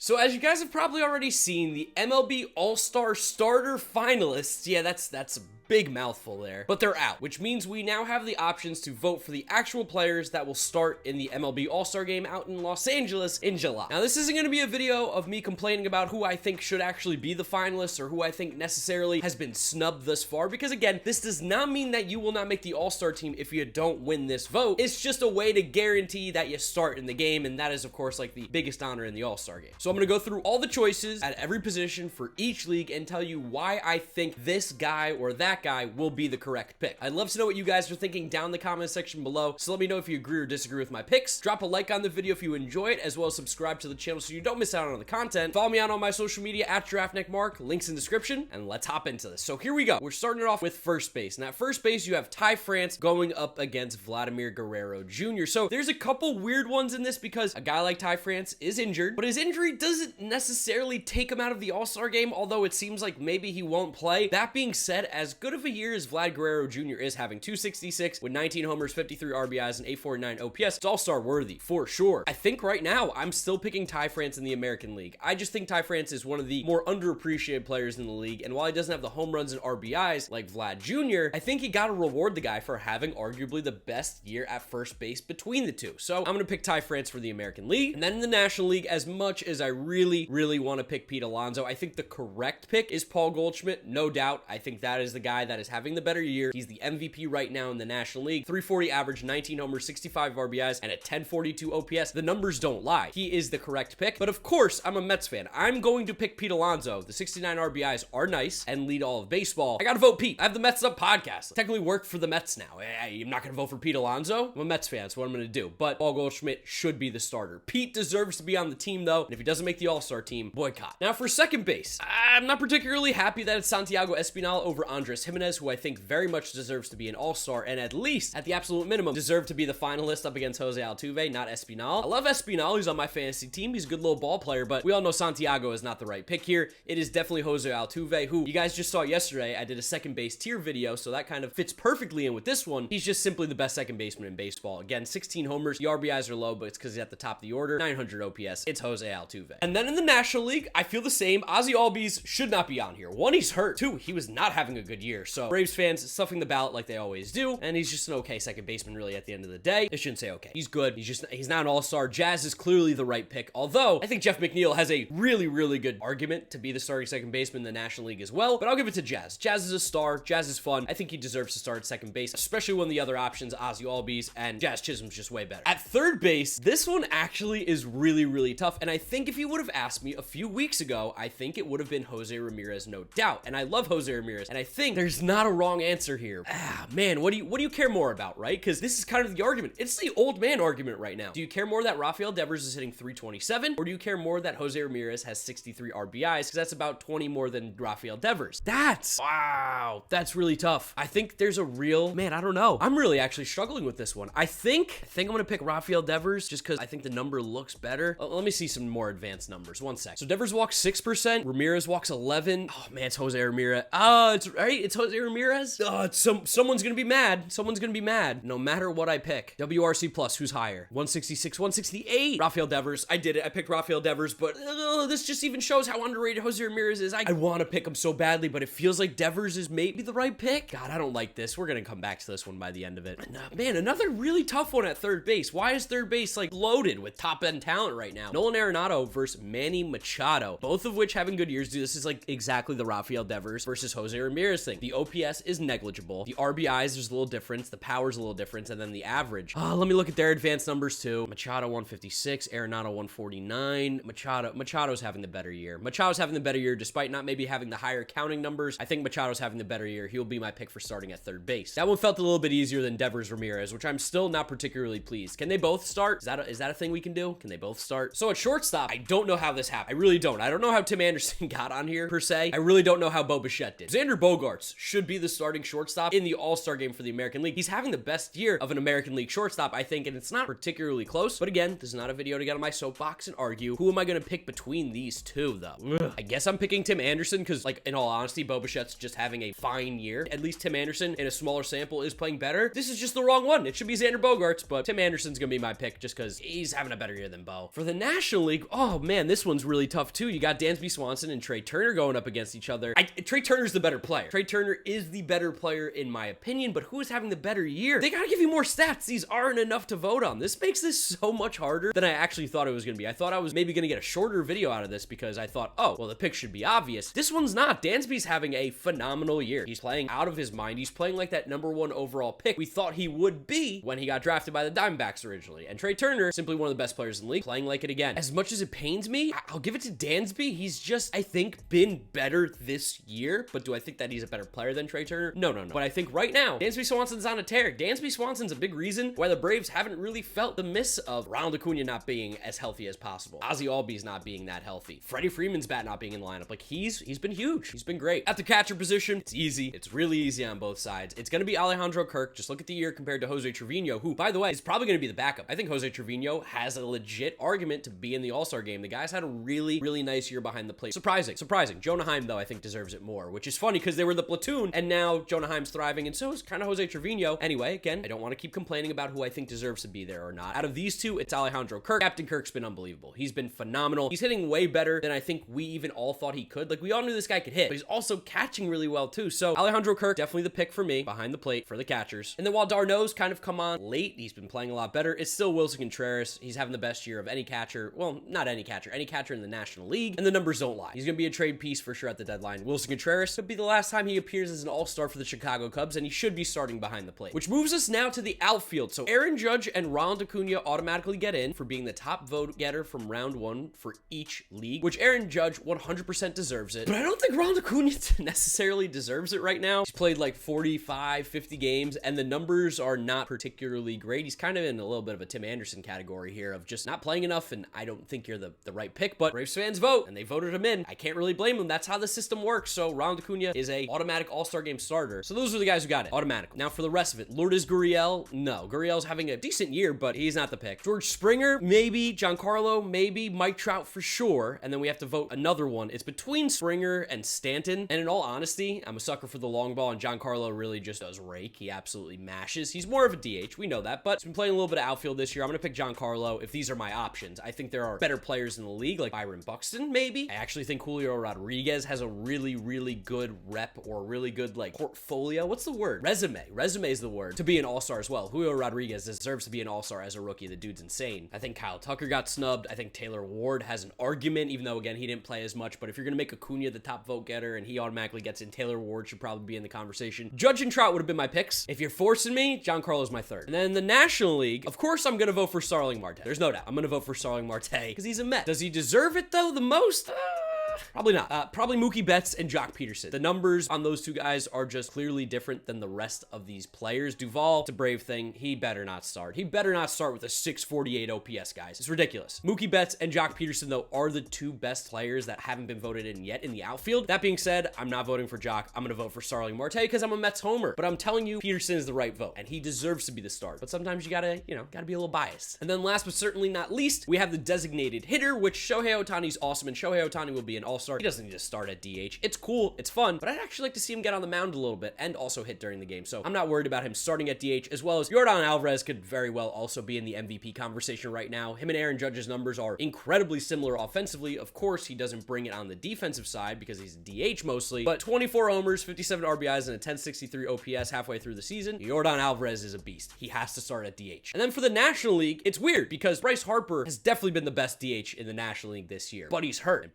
So as you guys have probably already seen, the MLB All-Star Starter Finalists, yeah, that's a big mouthful there, but they're out, which means we now have the options to vote for the actual players that will start in the MLB All-Star Game out in Los Angeles in July. Now, this isn't going to be a video of me complaining about who I think should actually be the finalists or who I think necessarily has been snubbed thus far, because again, this does not mean that you will not make the All-Star team if you don't win this vote. It's just a way to guarantee that you start in the game, and that is, of course, like the biggest honor in the All-Star Game. So I'm going to go through all the choices at every position for each league and tell you why I think this guy or that guy will be the correct pick. I'd love to know what you guys are thinking down in the comment section below, so let me know if you agree or disagree with my picks. Drop a like on the video if you enjoy it, as well as subscribe to the channel so you don't miss out on the content. Follow me out on my social media at GiraffeNeckMarc, links in description, and let's hop into this. So here we go. We're starting it off with first base. And at first base, you have Ty France going up against Vladimir Guerrero Jr. So there's a couple weird ones in this because a guy like Ty France is injured, but his injury doesn't necessarily take him out of the All-Star game, although it seems like maybe he won't play. That being said, as good of a year as Vlad Guerrero Jr. is having, 266 with 19 homers, 53 RBIs, and 849 OPS, it's All-Star worthy for sure. I think right now I'm still picking Ty France in the American League. I just think Ty France is one of the more underappreciated players in the league, and while he doesn't have the home runs and RBIs like Vlad Jr., I think you gotta reward the guy for having arguably the best year at first base between the two. So I'm gonna pick Ty France for the American League. And then in the National League, as much as I really want to pick Pete Alonso, I think the correct pick is Paul Goldschmidt, no doubt. I think that is the guy that is having the better year. He's the MVP right now in the National League. 340 average, 19 homers, 65 RBIs, and a 1042 OPS. The numbers don't lie. He is the correct pick. But of course, I'm a Mets fan. I'm going to pick Pete Alonso. The 69 RBIs are nice and lead all of baseball. I gotta vote Pete. I have the Mets Up podcast. I technically work for the Mets now. I'm not gonna vote for Pete Alonso. I'm a Mets fan. That's what I'm gonna do. But Paul Goldschmidt should be the starter. Pete deserves to be on the team though, and if he doesn't make the All-Star team, boycott. Now for second base, I'm not particularly happy that it's Santiago Espinal over Andres Gimenez, who I think very much deserves to be an All-Star and at least, at the absolute minimum, deserve to be the finalist up against Jose Altuve, not Espinal. I love Espinal. He's on my fantasy team. He's a good little ball player, but we all know Santiago is not the right pick here. It is definitely Jose Altuve, who you guys just saw yesterday. I did a second base tier video, so that kind of fits perfectly in with this one. He's just simply the best second baseman in baseball. Again, 16 homers. The RBIs are low, but it's because he's at the top of the order. 900 OPS. It's Jose Altuve. And then in the National League, I feel the same. Ozzie Albies should not be on here. One, he's hurt. Two, he was not having a good year. So Braves fans stuffing the ballot like they always do, and he's just an okay second baseman really at the end of the day. They shouldn't say okay. He's good. He's not an all-star. Jazz is clearly the right pick, although I think Jeff McNeil has a really good argument to be the starting second baseman in the National League as well, but I'll give it to Jazz. Jazz is a star. Jazz is fun. I think he deserves to start at second base, especially when the other options, Ozzie Albies and Jazz Chisholm's just way better. At third base, this one actually is really tough, and I think if you would have asked me a few weeks ago, I think it would have been Jose Ramirez, no doubt, and I love Jose Ramirez, and I think there's not a wrong answer here. Man, what do you care more about, right? Because this is kind of the argument. It's the old man argument right now. Do you care more that Rafael Devers is hitting 327, or do you care more that Jose Ramirez has 63 RBIs? Because that's about 20 more than Rafael Devers. Wow, that's really tough. I think there's a real, man, I don't know. I'm really actually struggling with this one. I think I'm gonna pick Rafael Devers just because I think the number looks better. Let me see some more advanced numbers. One sec. So Devers walks 6%, Ramirez walks 11. Oh man, it's Jose Ramirez. It's right. It's Jose Ramirez. Someone's gonna be mad. Someone's gonna be mad no matter what I pick. WRC plus, who's higher? 166, 168. Rafael Devers. I did it. I picked Rafael Devers, but this just even shows how underrated Jose Ramirez is. I want to pick him so badly, but it feels like Devers is maybe the right pick. God, I don't like this. We're gonna come back to this one by the end of it. Man, another really tough one at third base. Why is third base like loaded with top end talent right now? Nolan Arenado versus Manny Machado, both of which having good years. Dude, this is like exactly the Rafael Devers versus Jose Ramirez thing. The OPS is negligible. The RBIs, there's a little difference. The power's a little different, and then the average. Let me look at their advanced numbers too. Machado 156, Arenado 149. Machado's having the better year. Machado's having the better year despite not maybe having the higher counting numbers. I think Machado's having the better year. He'll be my pick for starting at third base. That one felt a little bit easier than Devers Ramirez, which I'm still not particularly pleased. Can they both start? Is that a thing we can do? Can they both start? So at shortstop, I don't know how this happened. I really don't. I don't know how Tim Anderson got on here per se. I really don't know how Bo Bichette did. Xander Bogaerts Phillips should be the starting shortstop in the All-Star game for the American League. He's having the best year of an American League shortstop, I think, and it's not particularly close. But again, this is not a video to get on my soapbox and argue. Who am I going to pick between these two, though? Ugh. I guess I'm picking Tim Anderson because, like, in all honesty, Bo Bichette's just having a fine year. At least Tim Anderson, in a smaller sample, is playing better. This is just the wrong one. It should be Xander Bogaerts, but Tim Anderson's going to be my pick just because he's having a better year than Bo. For the National League, oh man, this one's really tough too. You got Dansby Swanson and Trey Turner going up against each other. Trey Turner's the better player. Trey Turner is the better player in my opinion, but who is having the better year? They gotta give you more stats. These aren't enough to vote on. This makes this so much harder than I actually thought it was gonna be. I thought I was maybe gonna get a shorter video out of this because I thought, oh, well, the pick should be obvious. This one's not. Dansby's having a phenomenal year. He's playing out of his mind. He's playing like that #1 overall pick we thought he would be when he got drafted by the Diamondbacks originally. And Trey Turner, simply one of the best players in the league, playing like it again. As much as it pains me, I'll give it to Dansby. He's just, I think, been better this year. But do I think that he's a better player than Trey Turner? No. But I think right now, Dansby Swanson's on a tear. Dansby Swanson's a big reason why the Braves haven't really felt the miss of Ronald Acuna not being as healthy as possible. Ozzie Albies not being that healthy. Freddie Freeman's bat not being in the lineup. Like, he's been huge. He's been great. At the catcher position, it's easy. It's really easy on both sides. It's going to be Alejandro Kirk. Just look at the year compared to Jose Trevino, who, by the way, is probably going to be the backup. I think Jose Trevino has a legit argument to be in the All-Star game. The guy's had a really, really nice year behind the plate. Surprising. Jonah Heim, though, I think deserves it more, which is funny because they were the platoon, and now Jonah Heim's thriving, and so is kind of Jose Trevino. Anyway, again, I don't want to keep complaining about who I think deserves to be there or not. Out of these two, it's Alejandro Kirk. Captain Kirk's been unbelievable. He's been phenomenal. He's hitting way better than I think we even all thought he could. Like, we all knew this guy could hit, but he's also catching really well, too. So, Alejandro Kirk, definitely the pick for me, behind the plate for the catchers. And then while d'Arnaud's kind of come on late, he's been playing a lot better, it's still Wilson Contreras. He's having the best year of any catcher. Well, not any catcher in the National League, and the numbers don't lie. He's going to be a trade piece for sure at the deadline. Wilson Contreras could be the last time he appears as an all-star for the Chicago Cubs, and he should be starting behind the plate. Which moves us now to the outfield. So Aaron Judge and Ronald Acuna automatically get in for being the top vote getter from round 1 for each league, which Aaron Judge 100% deserves it. But I don't think Ronald Acuna necessarily deserves it right now. He's played like 45, 50 games, and the numbers are not particularly great. He's kind of in a little bit of a Tim Anderson category here of just not playing enough, and I don't think you're the right pick, but Braves fans vote, and they voted him in. I can't really blame them. That's how the system works. So Ronald Acuna is a automatic All-Star game starter. So those are the guys who got it automatically. Now for the rest of it, Lourdes Gurriel, no. Gurriel's having a decent year, but he's not the pick. George Springer, maybe. Giancarlo, maybe. Mike Trout for sure. And then we have to vote another one. It's between Springer and Stanton. And in all honesty, I'm a sucker for the long ball, and Giancarlo really just does rake. He absolutely mashes. He's more of a DH. We know that, but he's been playing a little bit of outfield this year. I'm going to pick Giancarlo if these are my options. I think there are better players in the league, like Byron Buxton, maybe. I actually think Julio Rodriguez has a really, really good rep, or really good, like, portfolio. What's the word? Resume. Resume is the word to be an all-star as well. Julio Rodriguez deserves to be an all-star as a rookie. The dude's insane. I think Kyle Tucker got snubbed. I think Taylor Ward has an argument, even though, again, he didn't play as much. But if you're going to make Acuna the top vote getter and he automatically gets in, Taylor Ward should probably be in the conversation. Judge and Trout would have been my picks. If you're forcing me, Giancarlo's my third. And then the National League, of course, I'm going to vote for Starling Marte. There's no doubt. I'm going to vote for Starling Marte because he's a Met. Does he deserve it, though, the most? Probably not. Probably Mookie Betts and Jock Peterson. The numbers on those two guys are just clearly different than the rest of these players. Duvall, it's a Brave thing. He better not start. He better not start with a 648 OPS, guys. It's ridiculous. Mookie Betts and Jock Peterson, though, are the two best players that haven't been voted in yet in the outfield. That being said, I'm not voting for Jock. I'm going to vote for Starling Marte because I'm a Mets homer. But I'm telling you, Peterson is the right vote, and he deserves to be the start. But sometimes you gotta, gotta be a little biased. And then last but certainly not least, we have the designated hitter, which Shohei Ohtani's awesome, and Shohei Ohtani will be an all-star. He doesn't need to start at DH. It's cool, it's fun, but I'd actually like to see him get on the mound a little bit and also hit during the game. So I'm not worried about him starting at DH, as well as Yordan Alvarez could very well also be in the MVP conversation right now. Him and Aaron Judge's numbers are incredibly similar offensively. Of course, he doesn't bring it on the defensive side because he's a DH mostly, but 24 homers, 57 RBIs, and a 1063 OPS halfway through the season. Yordan Alvarez is a beast. He has to start at DH. And then for the National League, it's weird because Bryce Harper has definitely been the best DH in the National League this year, but he's hurt. And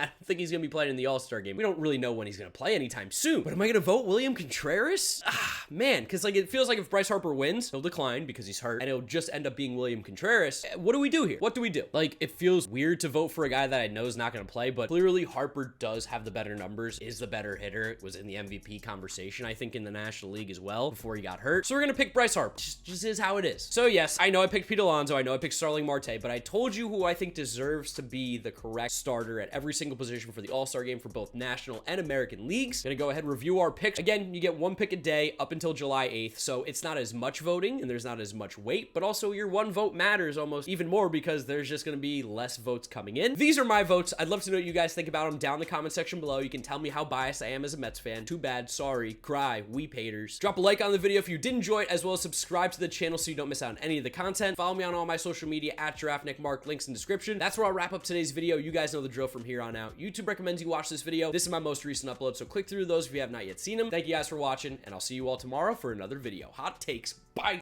I don't think he's going to be playing in the All-Star game. We don't really know when he's going to play anytime soon, but am I going to vote William Contreras? Man, because it feels like if Bryce Harper wins, he'll decline because he's hurt, and it'll just end up being William Contreras. What do we do here? What do we do? Like, it feels weird to vote for a guy that I know is not going to play, but clearly Harper does have the better numbers, is the better hitter, was in the MVP conversation, I think, in the National League as well before he got hurt. So we're going to pick Bryce Harper. Just is how it is. So yes, I know I picked Pete Alonso, I know I picked Starling Marte, but I told you who I think deserves to be the correct starter at every single single position for the All-Star game for both National and American leagues. Gonna go ahead and review our picks. Again, you get one pick a day up until July 8th, so it's not as much voting and there's not as much weight, but also your one vote matters almost even more because there's just gonna be less votes coming in. These are my votes. I'd love to know what you guys think about them down in the comment section below. You can tell me how biased I am as a Mets fan. Too bad, sorry, cry, weep haters. Drop a like on the video if you did enjoy it, as well as subscribe to the channel so you don't miss out on any of the content. Follow me on all my social media at GiraffeNeckMarc, links in the description. That's where I'll wrap up today's video. You guys know the drill from here on out. YouTube recommends you watch this video. This is my most recent upload, so click through those if you have not yet seen them. Thank you guys for watching, and I'll see you all tomorrow for another video. Hot takes. Bye.